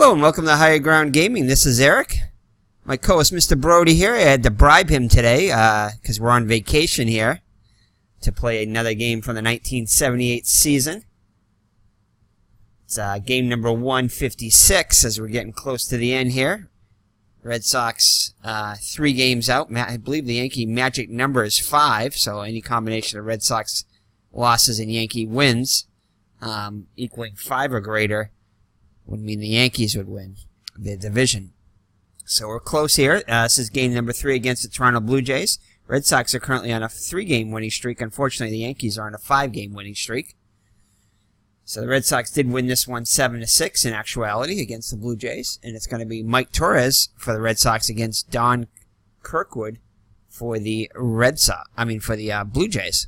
Hello and welcome to Higher Ground Gaming. This is Eric. My co-host Mr. Brody here. I had to bribe him today because we're on vacation here to play another game from the 1978 season. It's game number 156 as we're getting close to the end here. Red Sox 3 games out. I believe the Yankee magic number is 5, so any combination of Red Sox losses and Yankee wins equaling 5 or greater would mean the Yankees would win the division. So we're close here. This is game number 3 against the Toronto Blue Jays. Red Sox are currently on a 3-game winning streak. Unfortunately, the Yankees are on a 5-game winning streak. So the Red Sox did win this one 7-6 in actuality against the Blue Jays. And it's going to be Mike Torrez for the Red Sox against Don Kirkwood for the Blue Jays.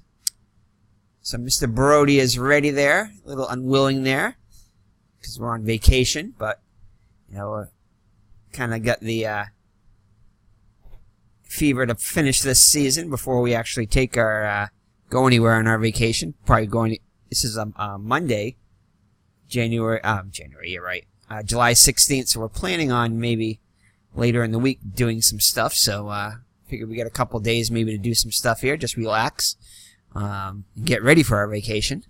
So Mr. Brody is ready there. A little unwilling there because we're on vacation, but we're kind of got the fever to finish this season before we actually take our go anywhere on our vacation. Probably this is Monday, July 16th. So we're planning on maybe later in the week doing some stuff. So figured we got a couple days maybe to do some stuff here, just relax, get ready for our vacation.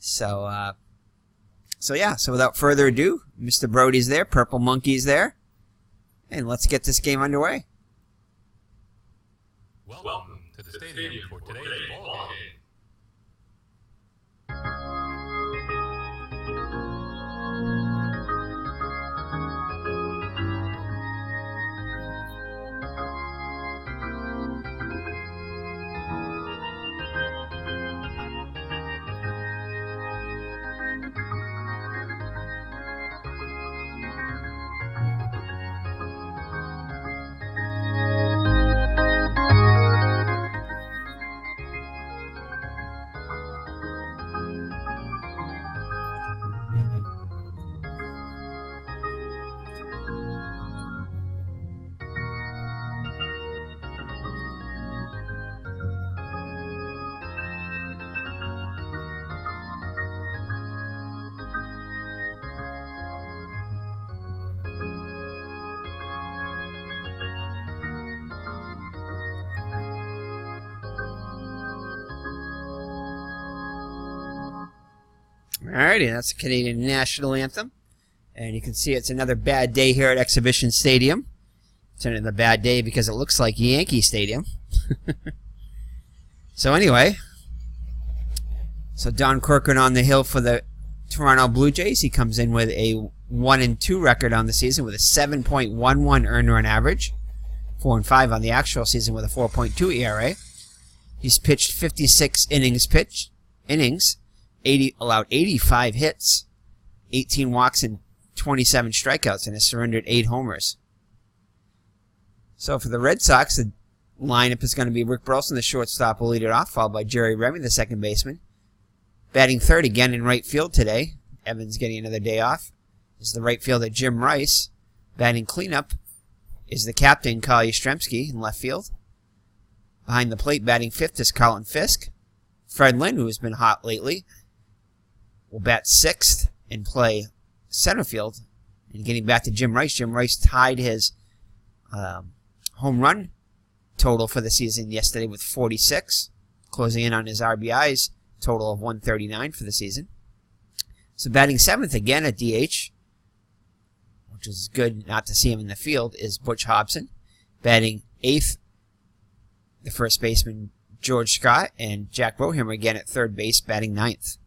So without further ado, Mr. Brody's there, Purple Monkey's there, and let's get this game underway. Welcome to the stadium for today's ball game. Alrighty, that's the Canadian National Anthem. And you can see it's another bad day here at Exhibition Stadium. It's another bad day because it looks like Yankee Stadium. So anyway, Don Kirkwood on the hill for the Toronto Blue Jays. He comes in with a 1-2 record on the season with a 7.11 earned run average. 4-5 on the actual season with a 4.2 ERA. He's pitched 56 innings, allowed 85 hits, 18 walks, and 27 strikeouts, and has surrendered 8 homers. So for the Red Sox, the lineup is going to be Rick Burleson, the shortstop, will lead it off, followed by Jerry Remy, the second baseman. Batting third again in right field today, Evans getting another day off, is the right fielder Jim Rice. Batting cleanup is the captain Kyle Yastrzemski in left field. Behind the plate, batting fifth is Carlton Fisk. Fred Lynn, who has been hot lately, will bat sixth and play center field. And getting back to Jim Rice, tied his home run total for the season yesterday with 46, closing in on his RBIs total of 139 for the season. So batting seventh again at DH, which is good not to see him in the field, is Butch Hobson. Batting eighth, the first baseman George Scott, and Jack Bohemmer again at third base, batting ninth.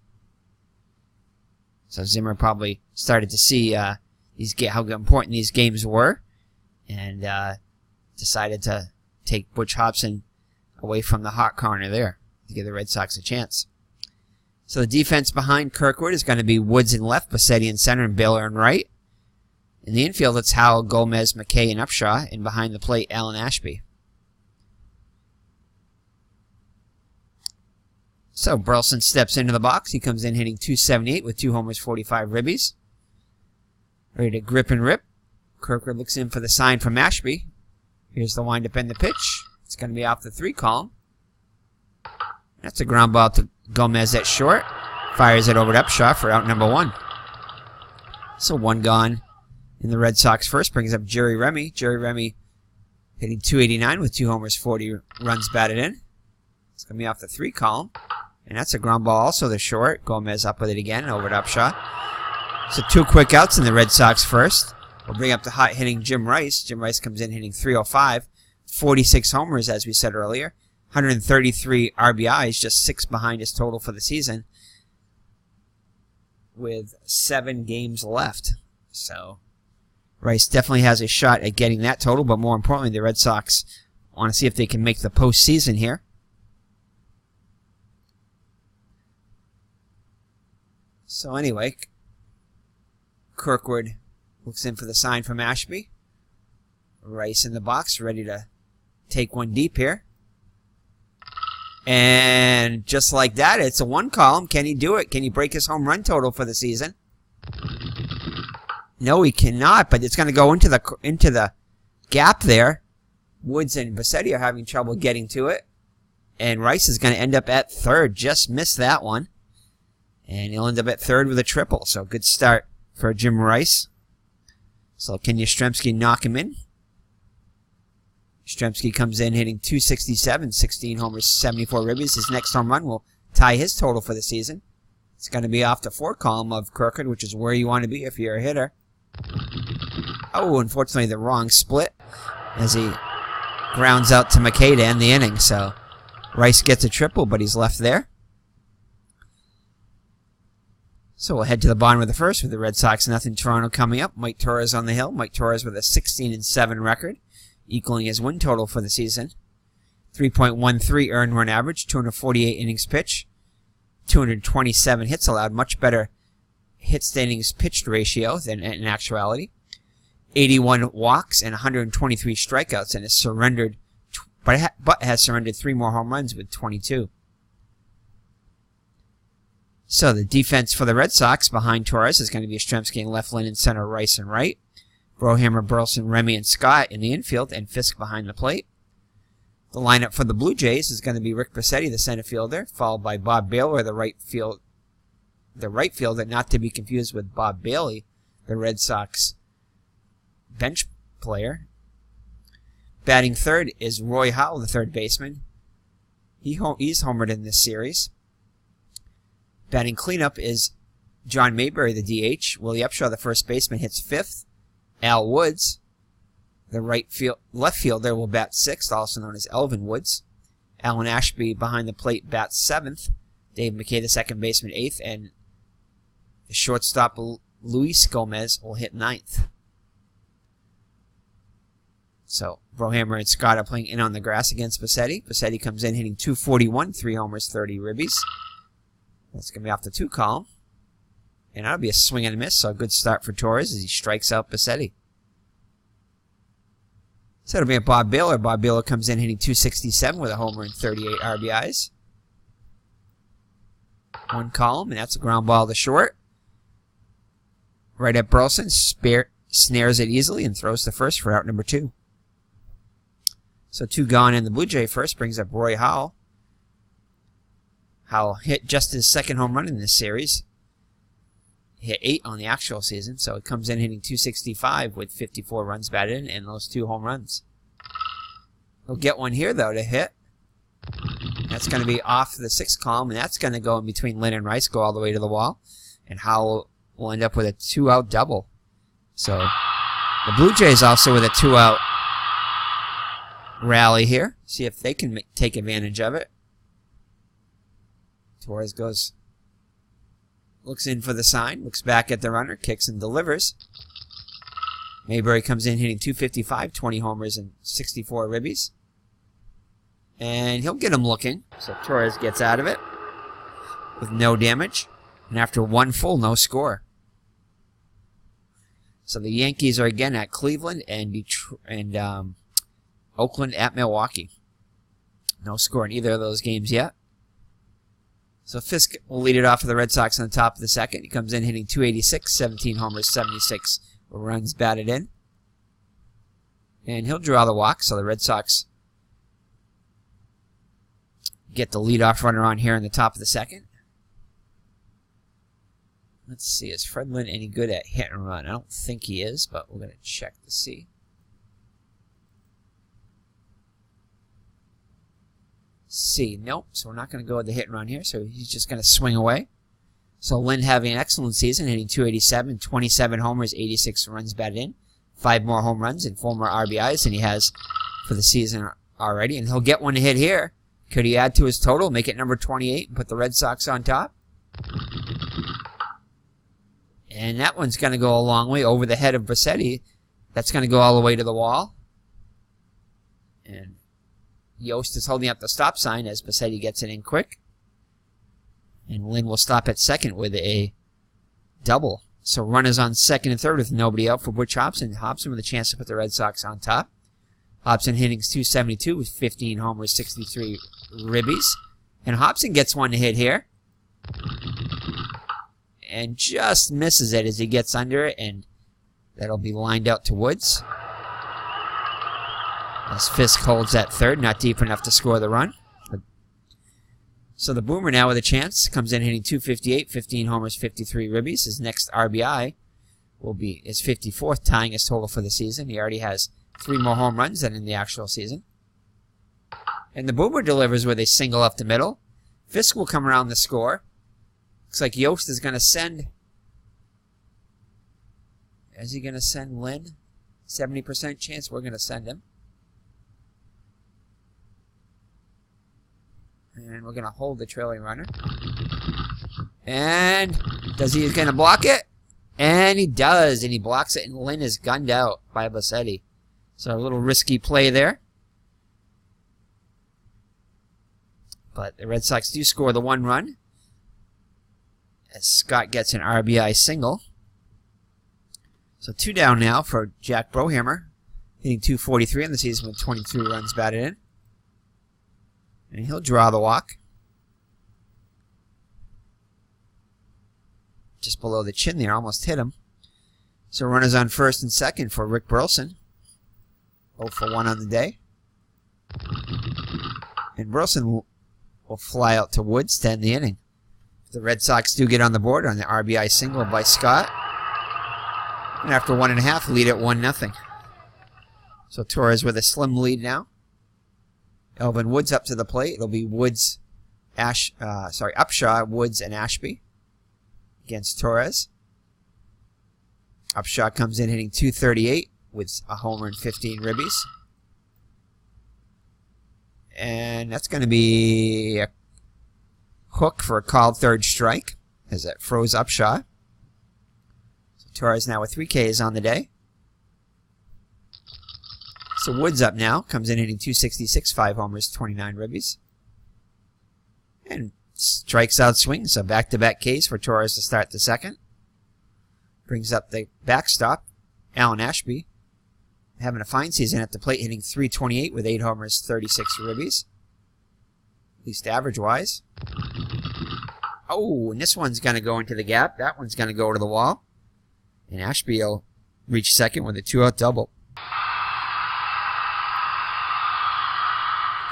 So Zimmer probably started to see how important these games were, and decided to take Butch Hobson away from the hot corner there to give the Red Sox a chance. So the defense behind Kirkwood is going to be Woods in left, Bassetti in center, and Baylor in right. In the infield, it's Howell, Gomez, McKay, and Upshaw, and behind the plate, Alan Ashby. So Burleson steps into the box. He comes in hitting .278 with 2 homers, 45 ribbies. Ready to grip and rip. Kirkwood looks in for the sign from Ashby. Here's the windup and the pitch. It's going to be off the 3 column. That's a ground ball to Gomez at short. Fires it over to Upshaw for out number 1. So one gone in the Red Sox first brings up Jerry Remy. Jerry Remy hitting .289 with 2 homers, 40 runs batted in. It's going to be off the 3 column. And that's a ground ball also to short. Gomez up with it again, over to Upshot. So 2 quick outs in the Red Sox first. We'll bring up the hot hitting Jim Rice. Jim Rice comes in hitting .305. 46 homers, as we said earlier. 133 RBIs, just 6 behind his total for the season, with 7 games left. So Rice definitely has a shot at getting that total, but more importantly, the Red Sox want to see if they can make the postseason here. So anyway, Kirkwood looks in for the sign from Ashby. Rice in the box, ready to take one deep here. And just like that, it's a 1 column. Can he do it? Can he break his home run total for the season? No, he cannot, but it's going to go into the gap there. Woods and Bassetti are having trouble getting to it. And Rice is going to end up at third. Just missed that one. And he'll end up at third with a triple. So good start for Jim Rice. So can Yastrzemski knock him in? Yastrzemski comes in hitting .267, 16 homers, 74 ribbies. His next home run will tie his total for the season. It's going to be off the 4 column of Kirkwood, which is where you want to be if you're a hitter. Oh, unfortunately the wrong split as he grounds out to McKay to end the inning. So Rice gets a triple, but he's left there. So we'll head to the bottom of the first with the Red Sox 0 Toronto coming up. Mike Torrez on the hill. Mike Torrez with a 16-7 record, equaling his win total for the season. 3.13 earned run average, 248 innings pitched, 227 hits allowed, much better hits to innings pitched ratio than in actuality. 81 walks and 123 strikeouts, and has surrendered, but has surrendered 3 more home runs with 22. So the defense for the Red Sox behind Torres is going to be Yastrzemski in left lane and center, Rice and right. Brohammer, Burleson, Remy, and Scott in the infield, and Fisk behind the plate. The lineup for the Blue Jays is going to be Rick Bassetti, the center fielder, followed by Bob Baylor, the right fielder, not to be confused with Bob Bailey, the Red Sox bench player. Batting third is Roy Howell, the third baseman. He's homered in this series. Batting cleanup is John Mayberry, the DH. Willie Upshaw, the first baseman, hits 5th. Al Woods, the left fielder, will bat 6th, also known as Elvin Woods. Alan Ashby behind the plate bats 7th. Dave McKay, the second baseman, 8th. And the shortstop, Luis Gomez, will hit 9th. So Brohammer and Scott are playing in on the grass against Bassetti. Bassetti comes in hitting .241, 3 homers, 30 ribbies. That's going to be off the 2 column. And that'll be a swing and a miss, so a good start for Torres as he strikes out Bassetti. So it'll be a Bob Baylor. Bob Baylor comes in hitting .267 with a homer and 38 RBIs. 1 column, and that's a ground ball to short. Right at Burleson, snares it easily and throws to first for out number 2. So 2 gone in the Blue Jay first brings up Roy Howell. Howell hit just his 2nd home run in this series. Hit 8 on the actual season, so it comes in hitting .265 with 54 runs batted in and those 2 home runs. He'll get one here, though, to hit. That's going to be off the 6th column, and that's going to go in between Lynn and Rice, go all the way to the wall. And Howell will end up with a 2-out double. So the Blue Jays also with a 2-out rally here. See if they can take advantage of it. Torres goes, looks in for the sign, looks back at the runner, kicks and delivers. Mayberry comes in hitting .255, 20 homers and 64 ribbies. And he'll get him looking. So Torres gets out of it with no damage. And after 1 full, no score. So the Yankees are again at Cleveland and Oakland at Milwaukee. No score in either of those games yet. So Fisk will lead it off for the Red Sox on the top of the 2nd. He comes in hitting .286, 17 homers, 76 runs batted in. And he'll draw the walk, so the Red Sox get the leadoff runner on here in the top of the 2nd. Let's see, is Fred Lynn any good at hit and run? I don't think he is, but we're going to check to see. Nope, so we're not going to go with the hit and run here, so he's just going to swing away. So Lynn having an excellent season, hitting .287, 27 homers, 86 runs batted in, 5 more home runs and 4 more RBIs than he has for the season already, and he'll get one to hit here. Could he add to his total, make it number 28, and put the Red Sox on top? And that one's going to go a long way over the head of Bassetti. That's going to go all the way to the wall. And Yost is holding up the stop sign as Bassetti gets it in quick. And Lynn will stop at second with a double. So runners on second and third with nobody out for Butch Hobson. Hobson with a chance to put the Red Sox on top. Hobson hitting .272 with 15 homers, 63 ribbies. And Hobson gets one to hit here. And just misses it as he gets under it, and that'll be lined out to Woods. As Fisk holds at third, not deep enough to score the run. So the Boomer now with a chance, comes in hitting .258, 15 homers, 53 ribbies. His next RBI will be his 54th, tying his total for the season. He already has 3 more home runs than in the actual season. And the Boomer delivers with a single up the middle. Fisk will come around the score. Looks like Yost is going to send... Is he going to send Lynn? 70% chance we're going to send him. And we're going to hold the trailing runner. And he's going to block it? And he does, and he blocks it, and Lynn is gunned out by Bassetti. So a little risky play there. But the Red Sox do score the 1 run, as Scott gets an RBI single. So 2 down now for Jack Brohammer, hitting .243 in the season with 22 runs batted in. And he'll draw the walk. Just below the chin there, almost hit him. So runners on first and second for Rick Burleson. 0 for 1 on the day. And Burleson will fly out to Woods to end the inning. The Red Sox do get on the board on the RBI single by Scott. And after 1.5, lead at 1-0. So Torrez with a slim lead now. Elvin Woods up to the plate. It'll be Woods, Upshaw, Woods, and Ashby against Torrez. Upshaw comes in hitting .238 with a homer and 15 ribbies. And that's going to be a hook for a called third strike as that froze Upshaw. So Torres now with 3 Ks on the day. So Woods up now, comes in hitting .266, 5 homers, 29 ribbies. And strikes out swing, so back-to-back Ks for Torres to start the second. Brings up the backstop, Alan Ashby, having a fine season at the plate, hitting .328 with 8 homers, 36 ribbies. At least average-wise. Oh, and this one's going to go into the gap. That one's going to go to the wall. And Ashby will reach second with a 2-out double.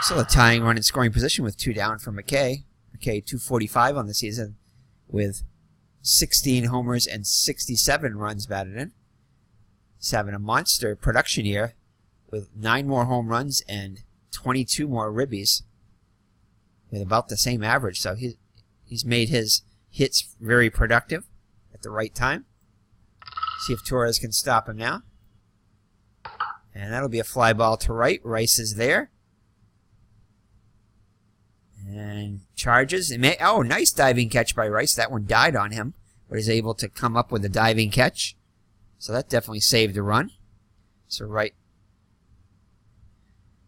So a tying run in scoring position with 2 down for McKay. McKay, .245 on the season with 16 homers and 67 runs batted in. He's having a monster production year with 9 more home runs and 22 more ribbies with about the same average. So he's made his hits very productive at the right time. See if Torres can stop him now. And that'll be a fly ball to right. Rice is there. And charges. Nice diving catch by Rice. That one died on him, but he's able to come up with a diving catch. So that definitely saved the run. So right.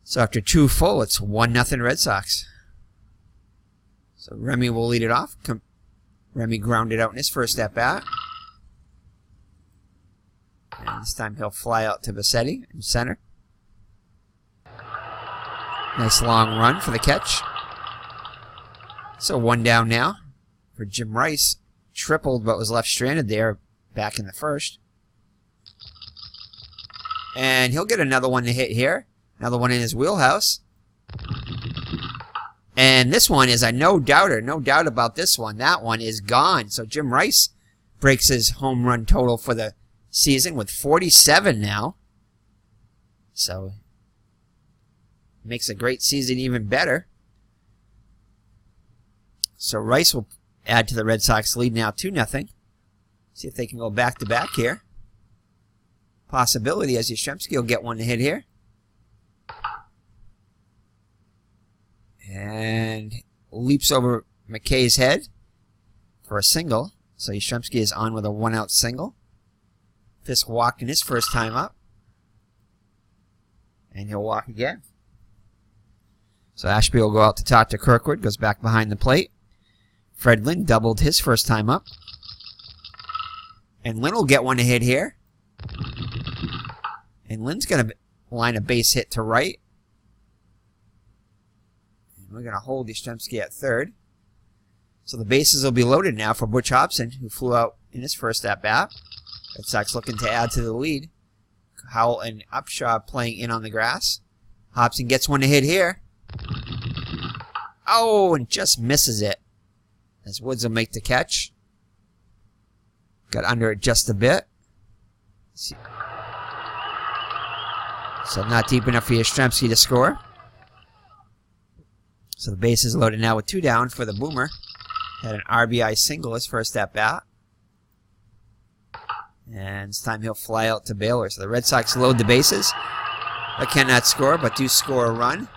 So after 2 full, it's 1-0 Red Sox. So Remy will lead it off. Remy grounded out in his first at bat. And this time he'll fly out to Bassetti in center. Nice long run for the catch. So 1 down now for Jim Rice. Tripled but was left stranded there back in the first. And he'll get another one to hit here. Another one in his wheelhouse. And this one is a no-doubter. No doubt about this one. That one is gone. So Jim Rice breaks his home run total for the season with 47 now. So makes a great season even better. So Rice will add to the Red Sox lead now 2-0. See if they can go back-to-back here. Possibility as Yastrzemski will get one to hit here. And leaps over McKay's head for a single. So Yastrzemski is on with a 1-out single. Fisk walked in his first time up. And he'll walk again. So Ashby will go out to talk to Kirkwood. Goes back behind the plate. Fred Lynn doubled his first time up. And Lynn will get one to hit here. And Lynn's going to line a base hit to right. And we're going to hold Yastrzemski at third. So the bases will be loaded now for Butch Hobson, who flew out in his first at-bat. Red Sox looking to add to the lead. Howell and Upshaw playing in on the grass. Hobson gets one to hit here. Oh, and just misses it. As Woods will make the catch. Got under it just a bit. So not deep enough for Yastrzemski to score. So the base is loaded now with 2 down for the Boomer. Had an RBI single his first at bat. And it's time he'll fly out to Baylor. So the Red Sox load the bases. But cannot score, but do score a run.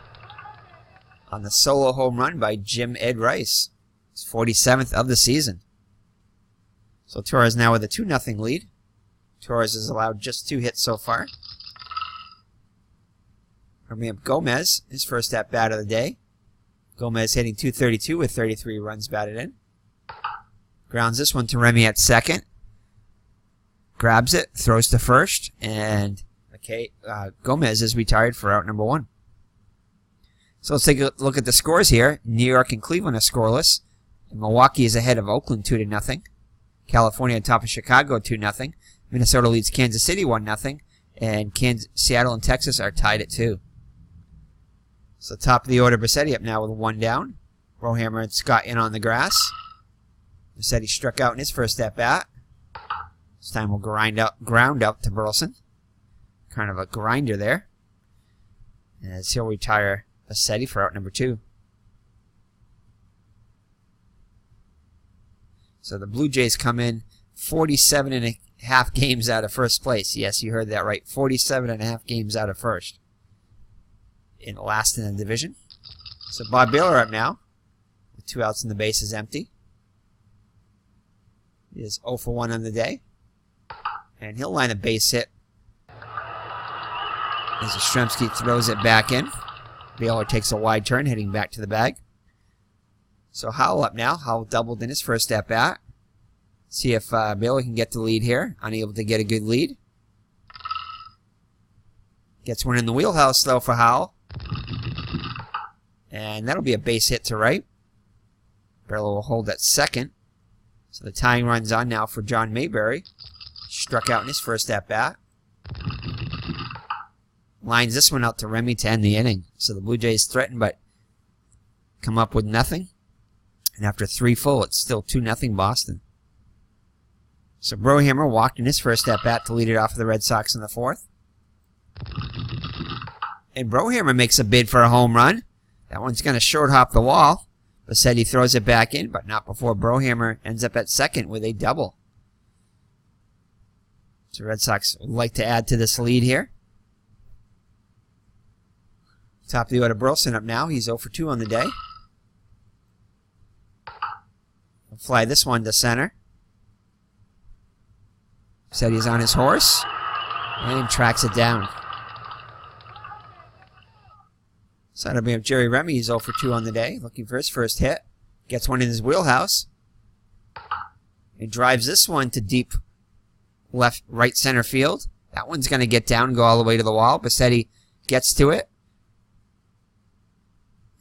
On the solo home run by Jim Ed Rice. His 47th of the season. So Torrez now with a 2-0 lead. Torrez has allowed just 2 hits so far. Bringing up Gomez, his first at-bat of the day. Gomez hitting .232 with 33 runs batted in. Grounds this one to Remy at second. Grabs it, throws to first, and Gomez is retired for out number 1. So let's take a look at the scores here. New York and Cleveland are scoreless. And Milwaukee is ahead of Oakland 2-0. California on top of Chicago 2-0. Minnesota leads Kansas City 1-0. And Seattle and Texas are tied at 2. So top of the order, Bassetti up now with 1 down. Brohammer and Scott in on the grass. Bassetti struck out in his first at-bat. This time we'll ground out to Burleson. Kind of a grinder there. As he'll retire Bassetti for out number 2. So the Blue Jays come in 47.5 games out of first place. Yes, you heard that right. 47.5 games out of first. In last in the division. So Bob Baylor up now. With 2 outs and the base is empty. He is 0 for 1 on the day. And he'll line a base hit. As Yastrzemski throws it back in. Baylor takes a wide turn, heading back to the bag. So Howell up now. Howell doubled in his first at-bat. See if Baylor can get the lead here. Unable to get a good lead. Gets one in the wheelhouse, though, for Howell. And that'll be a base hit to right. Baylor will hold at second. So the tying run's on now for John Mayberry. Struck out in his first at-bat. Lines this one out to Remy to end the inning. So the Blue Jays threaten, but come up with nothing. And after 3 full, it's still 2-0 Boston. So Brohammer walked in his first at-bat to lead it off for the Red Sox in the 4th. And Brohammer makes a bid for a home run. That one's going to short hop the wall. Bassetti throws it back in, but not before Brohammer ends up at second with a double. So Red Sox would like to add to this lead here. Top of the order, Burleson up now. He's 0 for 2 on the day. He'll fly this one to center. Said he's on his horse. And tracks it down. So that'll be up Jerry Remy. He's 0 for 2 on the day. Looking for his first hit. Gets one in his wheelhouse. And drives this one to deep right center field. That one's going to get down and go all the way to the wall. Bassetti gets to it.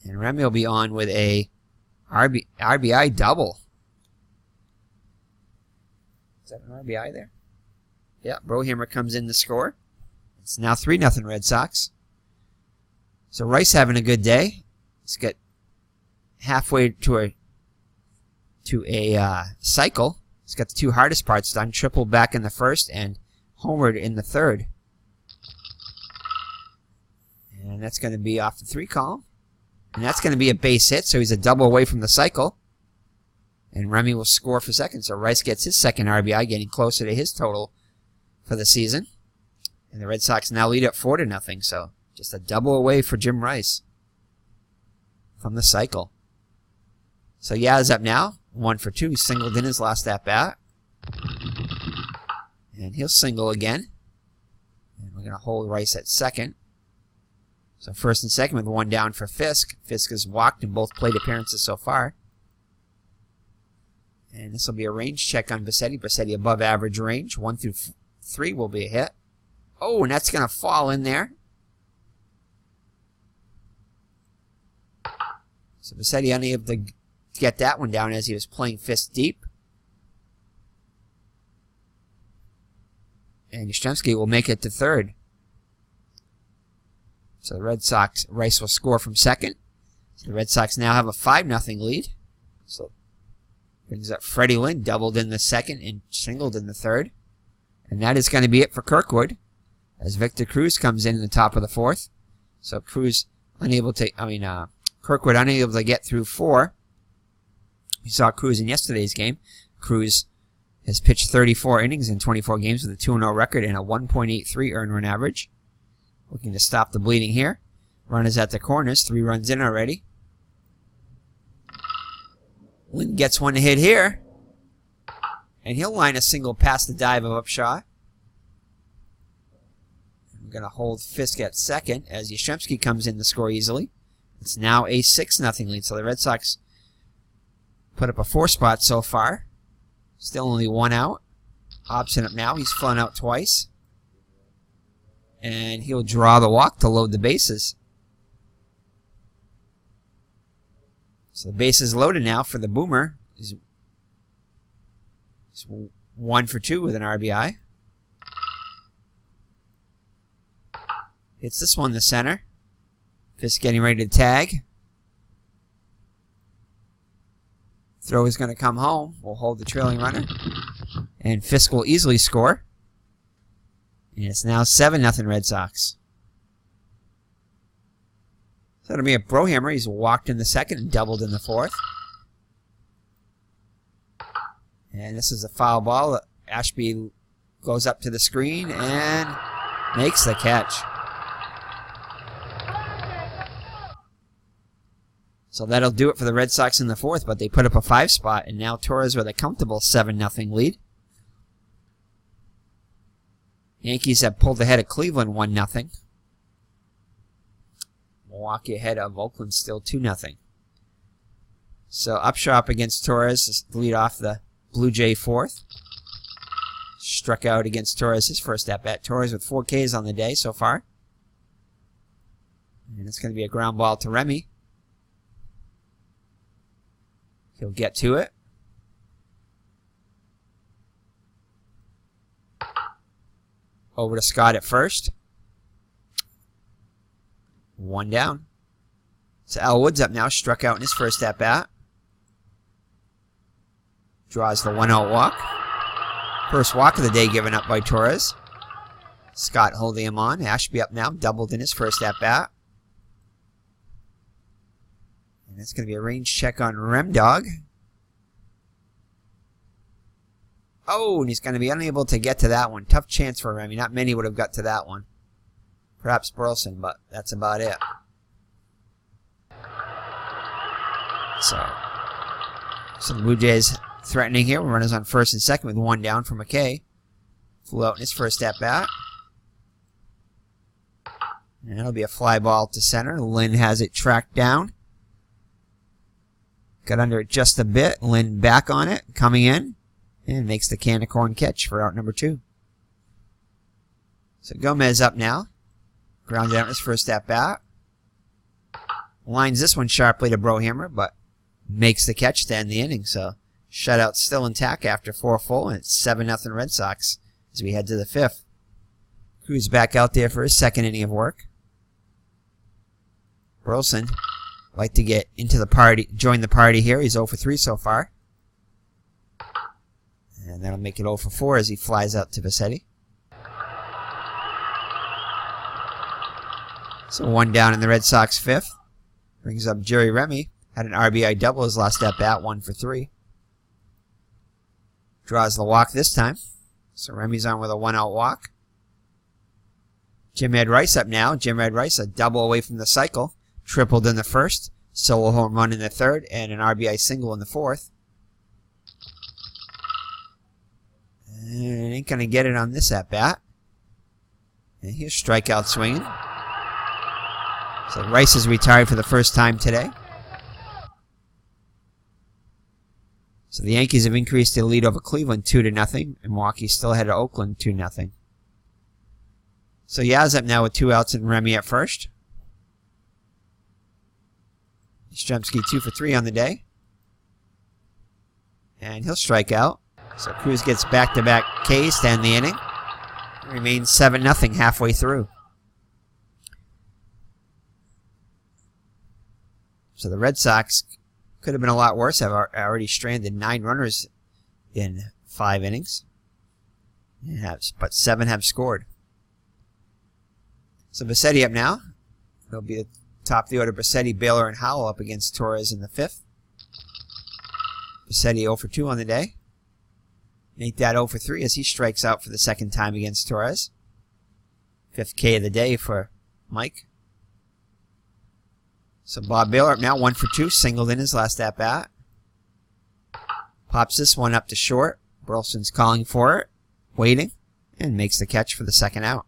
And Remy will be on with a RBI double. Is that an RBI there? Yeah, Brohammer comes in to score. It's now 3-0 Red Sox. So Rice having a good day. He's got halfway to a cycle. He's got the two hardest parts done. Tripled back in the first and homered in the third. And that's going to be off the 3 column. And that's going to be a base hit, so he's a double away from the cycle. And Remy will score for second, so Rice gets his second RBI, getting closer to his total for the season. And the Red Sox now lead at 4-0, so just a double away for Jim Rice from the cycle. So Yaz up now, 1 for 2. He singled in his last at-bat. And he'll single again. And we're going to hold Rice at second. So first and second with 1 down for Fisk. Fisk has walked in both plate appearances so far. And this will be a range check on Bisetti. Bisetti above average range. 1 through 3 will be a hit. Oh, and that's going to fall in there. So Bisetti unable to get that one down as he was playing Fisk deep. And Yastrzemski will make it to third. So the Red Sox, Rice will score from second. So the Red Sox now have a 5-0 lead. So brings up Freddie Lynn, doubled in the second and singled in the third. And that is going to be it for Kirkwood, as Victor Cruz comes in the top of the 4th. So Cruz Kirkwood unable to get through 4. We saw Cruz in yesterday's game. Cruz has pitched 34 innings in 24 games with a 2-0 record and a 1.83 earned run average. Looking to stop the bleeding here. Runners at the corners. 3 runs in already. Lynn gets one to hit here. And he'll line a single past the dive of Upshaw. We're going to hold Fisk at second as Yastrzemski comes in to score easily. It's now a 6-0 lead. So the Red Sox put up a 4 spot so far. Still only 1 out. Hobson up now. He's flown out twice. And he'll draw the walk to load the bases. So the base is loaded now for the Boomer. He's 1 for 2 with an RBI. Hits this one to center. Fisk getting ready to tag. Throw is going to come home. We'll hold the trailing runner. And Fisk will easily score. And it's now 7-0 Red Sox. So it'll be a Brohammer. He's walked in the second and doubled in the 4th. And this is a foul ball. Ashby goes up to the screen and makes the catch. So that'll do it for the Red Sox in the 4th, but they put up a 5 spot, and now Torrez with a comfortable 7-0 lead. Yankees have pulled ahead of Cleveland 1-0. Milwaukee ahead of Oakland still 2-0. So Upshaw up against Torrez to lead off the Blue Jay 4th. Struck out against Torrez his first at-bat. Torrez with 4 Ks on the day so far. And it's going to be a ground ball to Remy. He'll get to it. Over to Scott at first. 1 down. So Al Woods up now, struck out in his first at-bat. Draws the 1-0 walk. First walk of the day given up by Torrez. Scott holding him on. Ashby up now, doubled in his first at-bat. And that's going to be a range check on Remdog. Oh, and he's going to be unable to get to that one. Tough chance for Remy. Not many would have got to that one. Perhaps Burleson, but that's about it. So the Blue Jays threatening here. Runners on first and second with 1 down for McKay. Flew out in his first at-bat. And that'll be a fly ball to center. Lynn has it tracked down. Got under it just a bit. Lynn back on it, coming in. And makes the can of corn catch for out number 2. So Gomez up now. Grounds out in his first at-bat. Lines this one sharply to Brohammer, but makes the catch to end the inning. So shutout still intact after 4 full, and it's 7-0 Red Sox as we head to the 5th. Cruz back out there for his second inning of work. Burleson like to get into the party, join the party here. He's 0 for 3 so far. And that'll make it 0 for 4 as he flies out to Vassetti. So 1 down in the Red Sox 5th. Brings up Jerry Remy. Had an RBI double his last at bat, 1 for 3. Draws the walk this time. So Remy's on with a 1-out walk. Jim Ed Rice up now. Jim Ed Rice, a double away from the cycle. Tripled in the first. Solo home run in the third. And an RBI single in the fourth. And ain't going to get it on this at bat. And here's strikeout swinging. So Rice is retired for the first time today. So the Yankees have increased their lead over Cleveland 2-0. And Milwaukee still ahead of Oakland 2-0. So Yaz up now with 2 outs and Remy at first. Yastrzemski 2 for 3 on the day. And he'll strike out. So Cruz gets back-to-back Ks to end the inning. It remains 7-0 halfway through. So the Red Sox could have been a lot worse. Have already stranded 9 runners in 5 innings. But 7 have scored. So Vassetti up now. It'll be the top of the order. Vassetti, Baylor, and Howell up against Torrez in the 5th. Vassetti 0 for 2 on the day. Make that 0 for 3 as he strikes out for the second time against Torrez. 5th K of the day for Mike. So Bob Baylor up now, 1 for 2, singled in his last at-bat. Pops this one up to short. Burleson's calling for it, waiting, and makes the catch for the second out.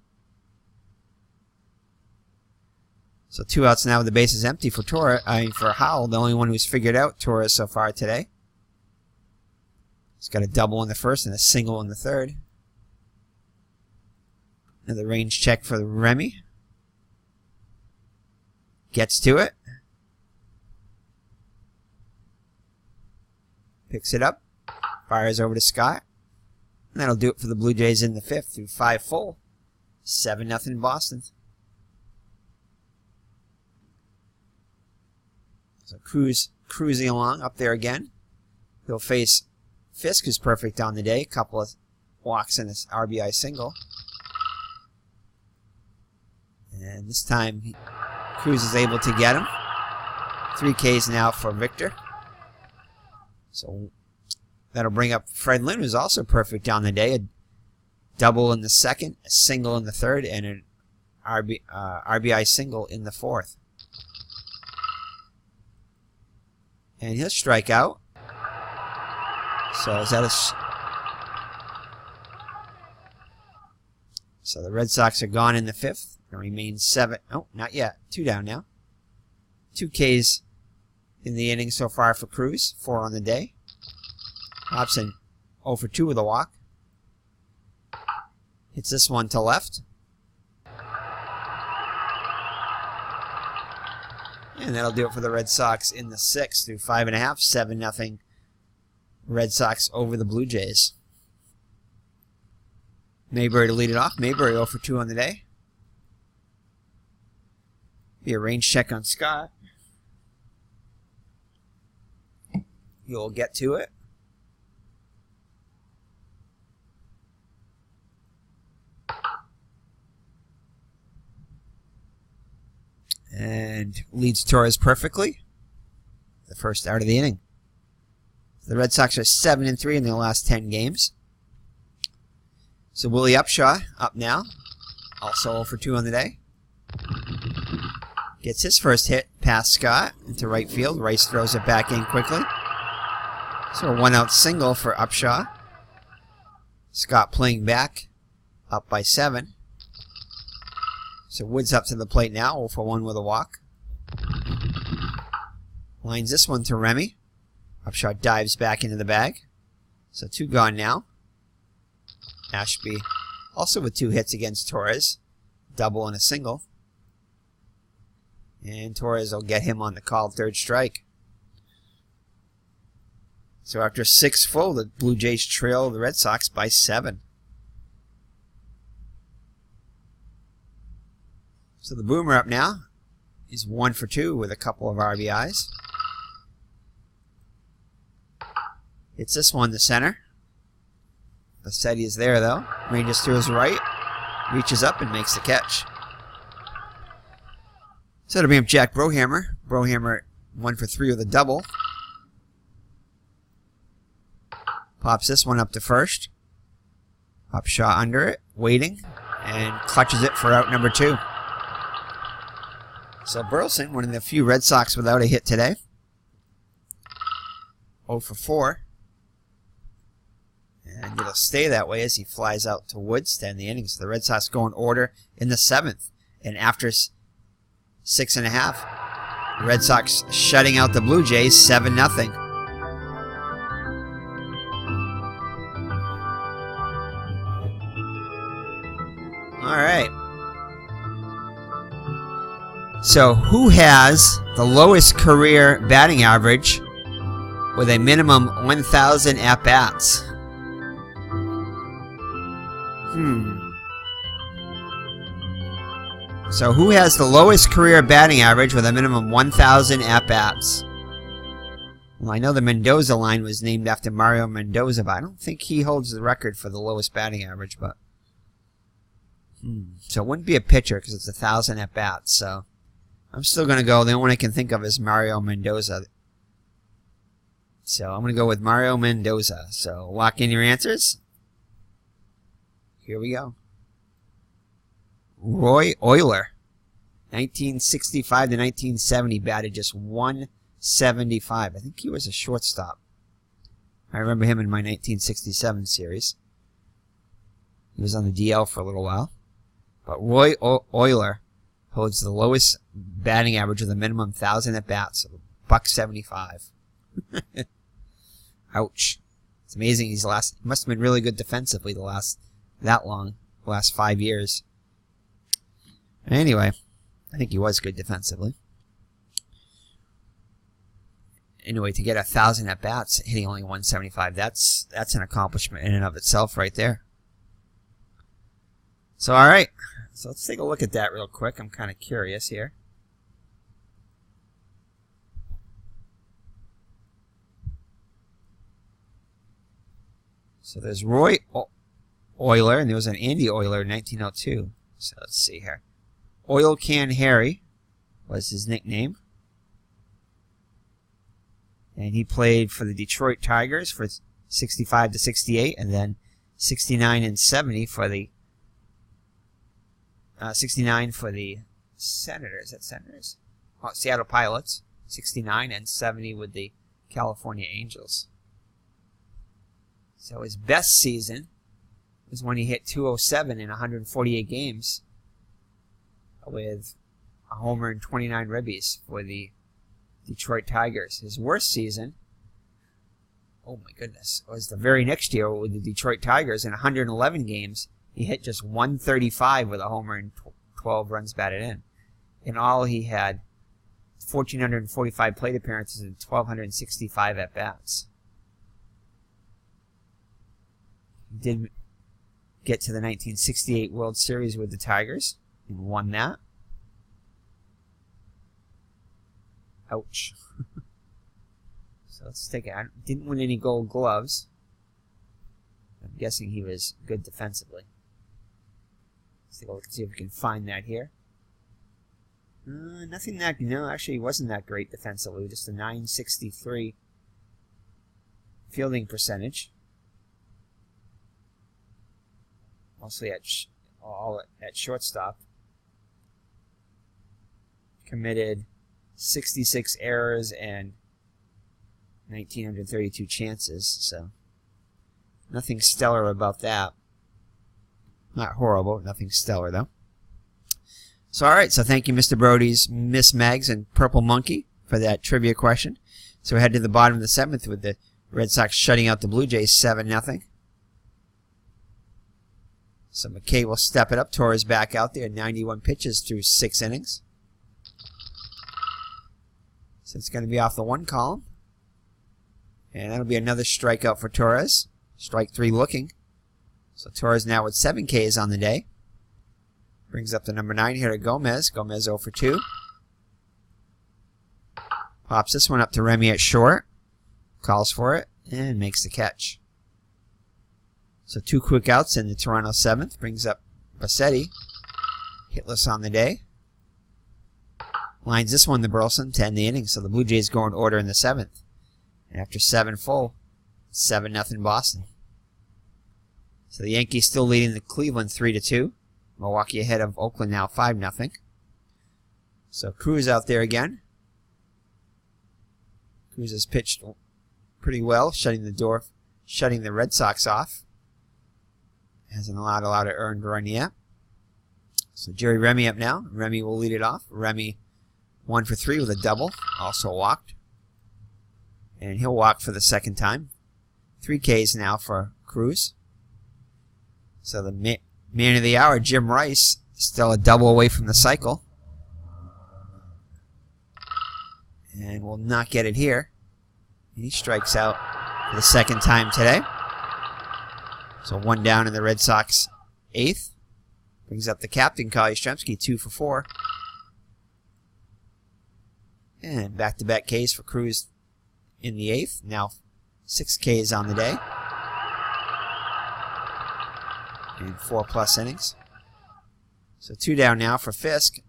So 2 outs now with the bases empty for for Howell, the only one who's figured out Torrez so far today. He's got a double in the first and a single in the third. Another range check for Remy. Gets to it. Picks it up. Fires over to Scott. And that'll do it for the Blue Jays in the 5th through 5 full. 7-0 Boston. So Cruz cruising along up there again. He'll face Fisk, who's perfect on the day. A couple of walks and his RBI single. And this time, Cruz is able to get him. 3 Ks now for Victor. So that'll bring up Fred Lynn, who's also perfect on the day. A double in the second, a single in the third, and an RBI single in the fourth. And he'll strike out. So is that So the Red Sox are gone in the 5th. There remains 7. Oh, not yet. 2 down now. 2 Ks in the inning so far for Cruz. 4 on the day. Hobson 0 for 2 with a walk. Hits this one to left. And that'll do it for the Red Sox in the 6th through 5.5. 7-0 Red Sox over the Blue Jays. Mayberry to lead it off. Mayberry 0 for 2 on the day. Be a range check on Scott. You'll get to it. And leads Torrez perfectly. The first out of the inning. The Red Sox are 7-3 in their last 10 games. So Willie Upshaw up now. Also 0 for 2 on the day. Gets his first hit past Scott into right field. Rice throws it back in quickly. So a 1-out single for Upshaw. Scott playing back. Up by 7. So Woods up to the plate now. 0 for 1 with a walk. Lines this one to Remy. Upshaw dives back into the bag. So 2 gone now. Ashby also with 2 hits against Torrez. Double and a single. And Torrez will get him on the called 3rd strike. So after 6 full, the Blue Jays trail the Red Sox by 7. So the Boomer up now. He's 1 for 2 with a couple of RBIs. Hits this one to center. Bassetti is there, though. Ranges to his right. Reaches up and makes the catch. So it'll bring up Jack Brohammer. Brohammer 1 for 3 with a double. Pops this one up to first. Pop shot under it. Waiting. And clutches it for out number 2. So Burleson, one of the few Red Sox without a hit today. 0 for 4. And it'll stay that way as he flies out to Woods to end the innings. The Red Sox go in order in the 7th. And after 6.5, the Red Sox shutting out the Blue Jays 7-0. All right. So who has the lowest career batting average with a minimum 1,000 at-bats? So who has the lowest career batting average with a minimum 1,000 at-bats? Well, I know the Mendoza line was named after Mario Mendoza, but I don't think he holds the record for the lowest batting average. But so it wouldn't be a pitcher because it's 1,000 at-bats. So I'm still going to go. The only one I can think of is Mario Mendoza. So I'm going to go with Mario Mendoza. So lock in your answers. Here we go. Roy Euler, 1965 to 1970, batted just 175. I think he was a shortstop. I remember him in my 1967 series. He was on the DL for a little while. But Roy Euler holds the lowest batting average with a minimum 1,000 at-bats, $1.75. Ouch. It's amazing. He must have been really good defensively the last 5 years. Anyway, I think he was good defensively. Anyway, to get 1,000 at-bats, hitting only 175, that's an accomplishment in and of itself right there. So, all right. So let's take a look at that real quick. I'm kind of curious here. So there's Roy Euler, and there was an Andy Euler in 1902. So let's see here. Oil Can Harry was his nickname. And he played for the Detroit Tigers for 65 to 68, and then 69 and 70 for the 69 for the Senators. Is that Senators? Oh, Seattle Pilots. 69 and 70 with the California Angels. So his best season was when he hit 207 in 148 games with a homer and 29 ribbies for the Detroit Tigers. His worst season, oh my goodness, was the very next year with the Detroit Tigers. In 111 games, he hit just 135 with a homer and 12 runs batted in. In all, he had 1,445 plate appearances and 1,265 at-bats. He did get to the 1968 World Series with the Tigers and won that. Ouch. So let's take it. Didn't win any Gold Gloves. I'm guessing he was good defensively. Let's take a look and see if we can find that here. Nothing that, actually he wasn't that great defensively. Just a 963 fielding percentage. Mostly at shortstop. Committed 66 errors and 1,932 chances, so nothing stellar about that. Not horrible, nothing stellar though. So alright, so thank you Mr. Brody's, Miss Mags, and Purple Monkey for that trivia question. So we head to the bottom of the 7th with the Red Sox shutting out the Blue Jays 7-0. So McKay will step it up. Torrez back out there, 91 pitches through 6 innings. So it's going to be off the 1 column. And that'll be another strikeout for Torrez. Strike 3 looking. So Torrez now with 7 Ks on the day. Brings up the number 9 here to Gomez. Gomez 0 for 2. Pops this one up to Remy at short. Calls for it and makes the catch. So 2 quick outs in the Toronto 7th. Brings up Bassetti. Hitless on the day. Lines this one to Burleson to end the inning. So the Blue Jays go in order in the 7th. And after 7 full, 7-0 Boston. So the Yankees still leading the Cleveland 3-2. Milwaukee ahead of Oakland now 5-0. So Cruz out there again. Cruz has pitched pretty well, shutting the Red Sox off. Hasn't allowed a lot of earned run yet. So Jerry Remy up now. Remy will lead it off. Remy 1 for 3 with a double. Also walked. And he'll walk for the second time. 3 Ks now for Cruz. So the man of the hour, Jim Rice, still a double away from the cycle. And will not get it here. And he strikes out for the second time today. So 1 down in the Red Sox 8th. Brings up the captain, Kyle Yastrzemski, 2 for 4. And back-to-back Ks for Cruz in the 8th. Now 6 Ks on the day. And 4+ innings. So 2 down now for Fisk.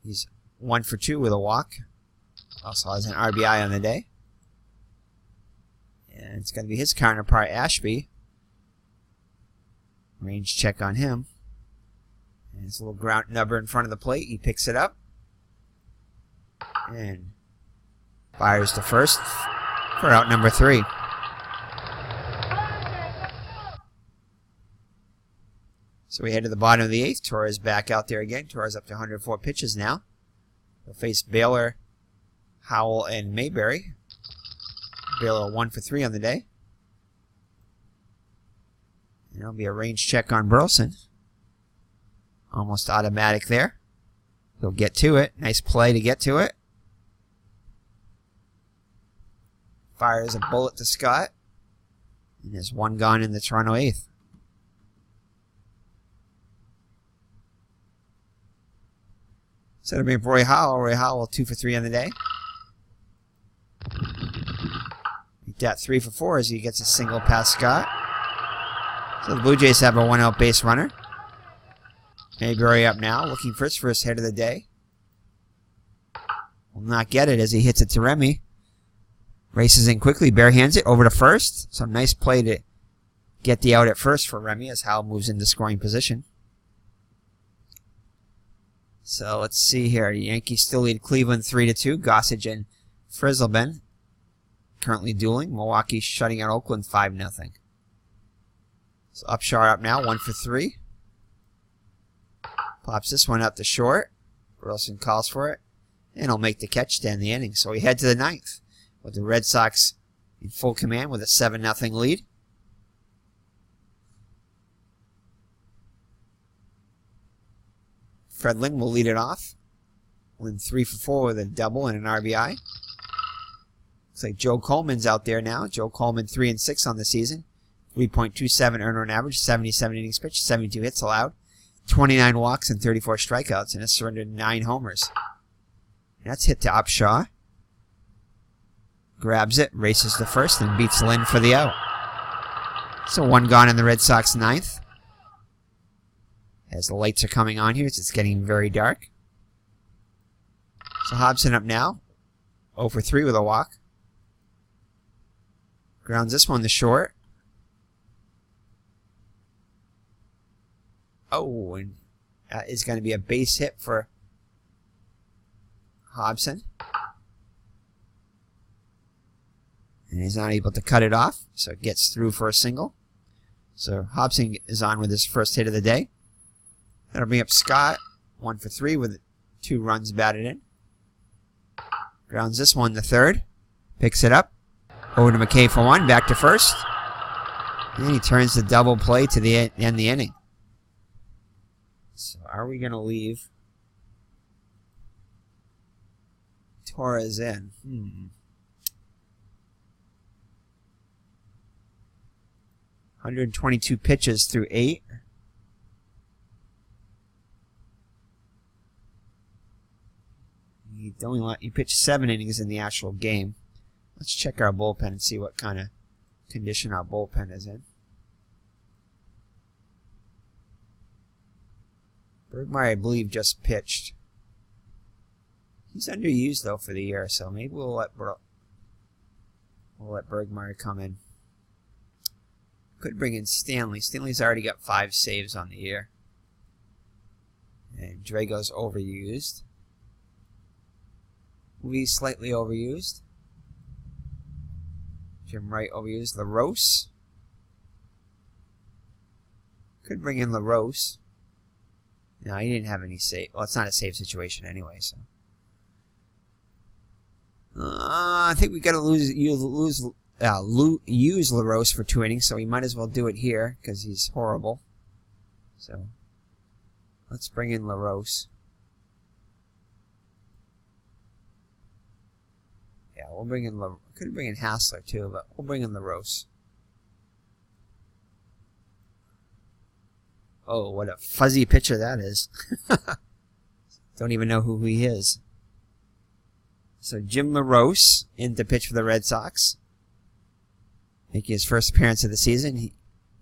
He's 1 for 2 with a walk. Also has an RBI on the day. And it's going to be his counterpart, Ashby. Range check on him. And it's a little ground number in front of the plate. He picks it up. And fires to first for out number 3. So we head to the bottom of the 8th. Torrez back out there again. Torrez up to 104 pitches now. He'll face Baylor, Howell, and Mayberry. Baylor 1 for 3 on the day. And it'll be a range check on Burleson. Almost automatic there. He'll get to it. Nice play to get to it. Fires a bullet to Scott. And there's 1 gone in the Toronto 8th. So it'll be Roy Howell. Roy Howell 2 for 3 on the day. Make that 3 for 4 as he gets a single past Scott. So the Blue Jays have a 1-out base runner. Mayberry up now, looking for his first hit of the day. Will not get it as he hits it to Remy. Races in quickly, barehands it over to first. So nice play to get the out at first for Remy as Howell moves into scoring position. So let's see here. The Yankees still lead Cleveland 3-2. Gossage and Frizzleben currently dueling. Milwaukee shutting out Oakland 5-0. So Upshar up now, 1 for 3. Pops this one up to short. Burleson calls for it. And he'll make the catch to end the inning. So we head to the 9th with the Red Sox in full command with a 7-0 lead. Fred Lynn will lead it off. Lynn 3 for 4 with a double and an RBI. Looks like Joe Coleman's out there now. Joe Coleman 3 and 6 on the season. 3.27 earned run average, 77 innings pitched, 72 hits allowed, 29 walks and 34 strikeouts, and has surrendered 9 homers. And that's hit to Upshaw. Grabs it, races to first, and beats Lynn for the out. So 1 gone in the Red Sox 9th. As the lights are coming on here, it's getting very dark. So Hobson up now. 0 for 3 with a walk. Grounds this one to short. Oh, and that is going to be a base hit for Hobson. And he's not able to cut it off, so it gets through for a single. So Hobson is on with his first hit of the day. That'll bring up Scott, 1 for 3 with 2 runs batted in. Grounds this one to third. Picks it up. Over to McKay for 1, back to first. And he turns the double play to the end the inning. So are we going to leave Torrez in? 122 pitches through 8. He pitched 7 innings in the actual game. Let's check our bullpen and see what kind of condition our bullpen is in. Bergmeyer, I believe, just pitched. He's underused, though, for the year, so maybe we'll let Bergmeyer come in. Could bring in Stanley. Stanley's already got 5 saves on the year. And Drago's overused. Lee's slightly overused. Jim Wright overused. LaRose. Could bring in LaRose. No, he didn't have any save. Well, it's not a save situation anyway, so. I think we got to use LaRose for 2 innings, so we might as well do it here because he's horrible. So let's bring in LaRose. Yeah, we'll bring in could bring in Hassler too, but we'll bring in LaRose. Oh, what a fuzzy pitcher that is. Don't even know who he is. So Jim LaRose in to pitch for the Red Sox. Making his first appearance of the season. In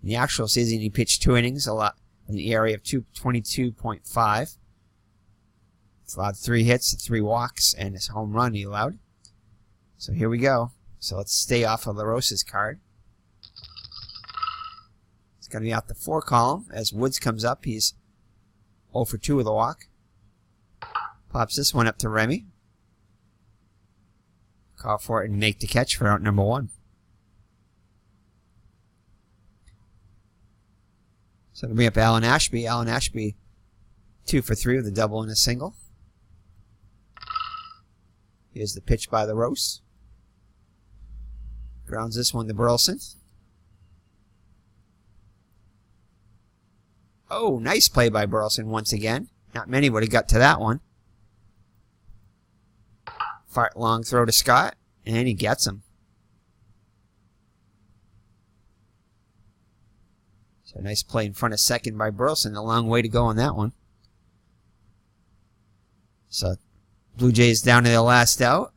the actual season, he pitched 2 innings, a lot in the area of 22.5. He allowed 3 hits, 3 walks, and his home run he allowed. So here we go. So let's stay off of LaRose's card. It's going to be out the 4 column. As Woods comes up, he's 0 for 2 with a walk. Pops this one up to Remy. Call for it and make the catch for out number 1. So to bring up Alan Ashby. Alan Ashby 2 for 3 with a double and a single. Here's the pitch by LaRose. Grounds this one to Burleson. Oh, nice play by Burleson once again. Not many would have got to that one. Fart long throw to Scott, and he gets him. So nice play in front of second by Burleson. A long way to go on that one. So Blue Jays down to their last out.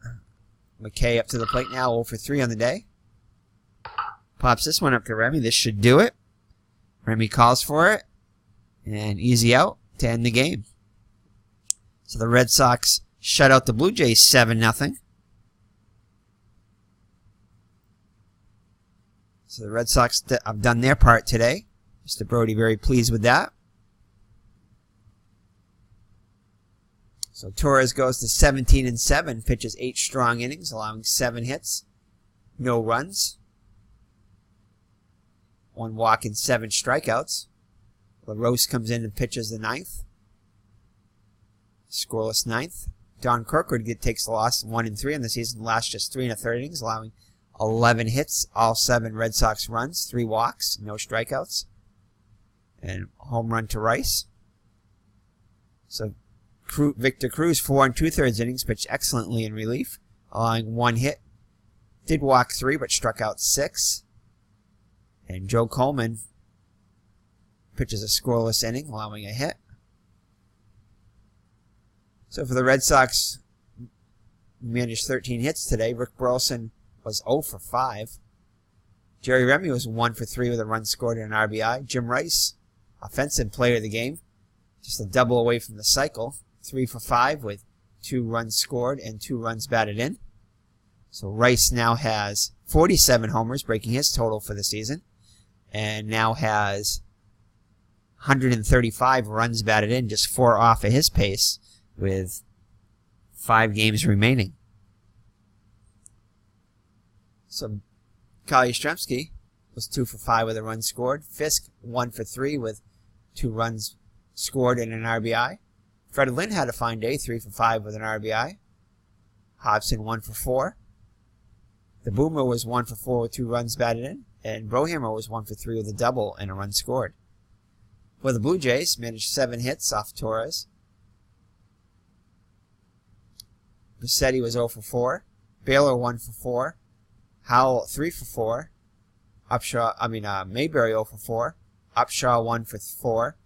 McKay up to the plate now, 0 for 3 on the day. Pops this one up to Remy. This should do it. Remy calls for it. And easy out to end the game. So the Red Sox shut out the Blue Jays 7-0. So the Red Sox have done their part today. Mr. Brody very pleased with that. So Torrez goes to 17-7, pitches 8 strong innings, allowing 7 hits, no runs, 1 walk and 7 strikeouts. LaRose comes in and pitches the 9th. Scoreless 9th. Don Kirkwood takes the loss 1-3 on the season, last just 3 1/3 innings, allowing 11 hits, all 7 Red Sox runs, 3 walks, no strikeouts, and home run to Rice. So Victor Cruz, 4 2/3 innings, pitched excellently in relief, allowing 1 hit. Did walk 3, but struck out 6. And Joe Coleman pitches a scoreless inning, allowing a hit. So for the Red Sox, managed 13 hits today. Rick Burleson was 0 for 5. Jerry Remy was 1 for 3 with a run scored and an RBI. Jim Rice, offensive player of the game, just a double away from the cycle. 3 for 5 with 2 runs scored and 2 runs batted in. So Rice now has 47 homers, breaking his total for the season, and now has 135 runs batted in, just 4 off of his pace with 5 games remaining. So Kyle Yastrzemski was 2 for 5 with a run scored. Fisk 1 for 3 with 2 runs scored and an RBI. Fred Lynn had a fine day, 3 for 5 with an RBI. Hobson 1 for 4. The Boomer was 1 for 4 with 2 runs batted in. And Brohammer was 1 for 3 with a double and a run scored. For the Blue Jays, managed 7 hits off Torrez. Rossetti was 0 for 4. Baylor 1 for 4. Howell 3 for 4. Mayberry 0 for 4. Upshaw 1 for 4.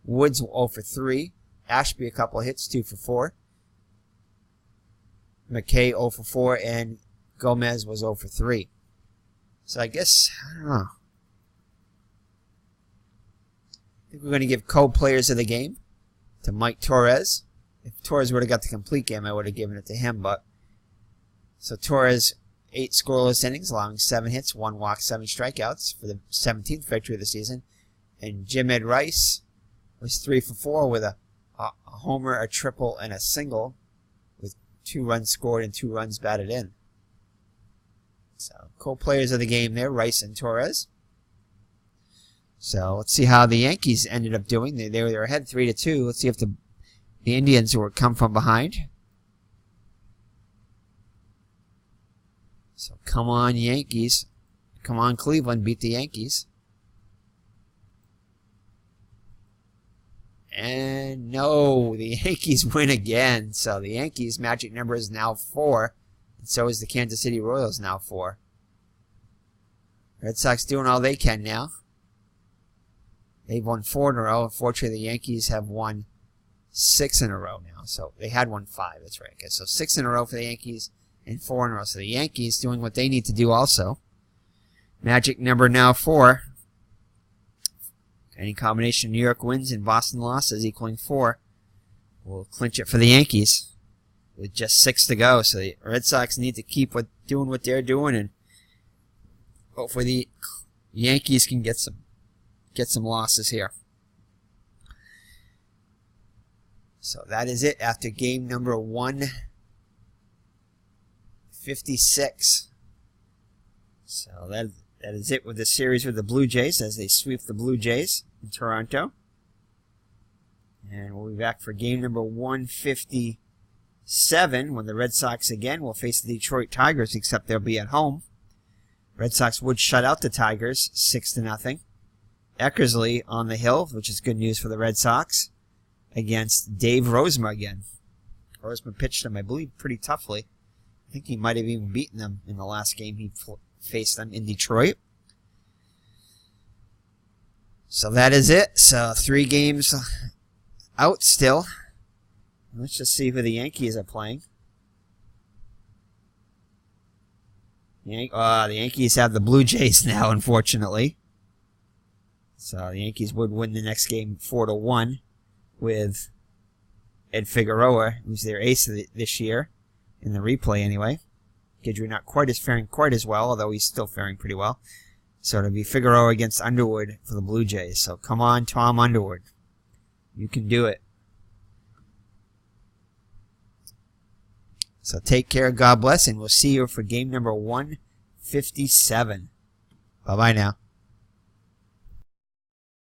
Woods 0 for 3. Ashby a couple of hits, 2 for 4. McKay 0 for 4, and Gomez was 0 for 3. So I guess, I don't know. I think we're going to give co-players of the game to Mike Torrez. If Torrez would have got the complete game, I would have given it to him. But so Torrez, 8 scoreless innings, allowing 7 hits, 1 walk, 7 strikeouts for the 17th victory of the season. And Jim Ed Rice was 3 for 4 with a homer, a triple, and a single, with 2 runs scored and 2 runs batted in. So co-players of the game there, Rice and Torrez. So let's see how the Yankees ended up doing. They were ahead 3-2. Let's see if the Indians will come from behind. So come on, Yankees. Come on, Cleveland. Beat the Yankees. And no, the Yankees win again. So the Yankees' magic number is now 4. And so is the Kansas City Royals now 4. Red Sox doing all they can now. They've won 4 in a row. Unfortunately, the Yankees have won 6 in a row now. So they had won 5. That's right. Okay, so 6 in a row for the Yankees and 4 in a row. So the Yankees doing what they need to do also. Magic number now 4. Any combination of New York wins and Boston losses equaling 4 will clinch it for the Yankees with just 6 to go. So the Red Sox need to keep doing what they're doing, and hopefully the Yankees can get some losses here. So that is it after game number 156. So that is it with the series with the Blue Jays as they sweep the Blue Jays in Toronto. And we'll be back for game number 157 when the Red Sox again will face the Detroit Tigers, except they'll be at home. Red Sox would shut out the Tigers 6-0. Eckersley on the hill, which is good news for the Red Sox, against Dave Rozema again. Rozema pitched him, I believe, pretty toughly. I think he might have even beaten them in the last game he faced them in Detroit. So that is it. So 3 games out still. Let's just see who the Yankees are playing. The Yankees have the Blue Jays now, unfortunately. So the Yankees would win the next game 4-1 with Ed Figueroa, who's their ace this year, in the replay anyway. Guidry not faring quite as well, although he's still faring pretty well. So it'll be Figueroa against Underwood for the Blue Jays. So come on, Tom Underwood. You can do it. So take care, God bless, and we'll see you for game number 157. Bye-bye now.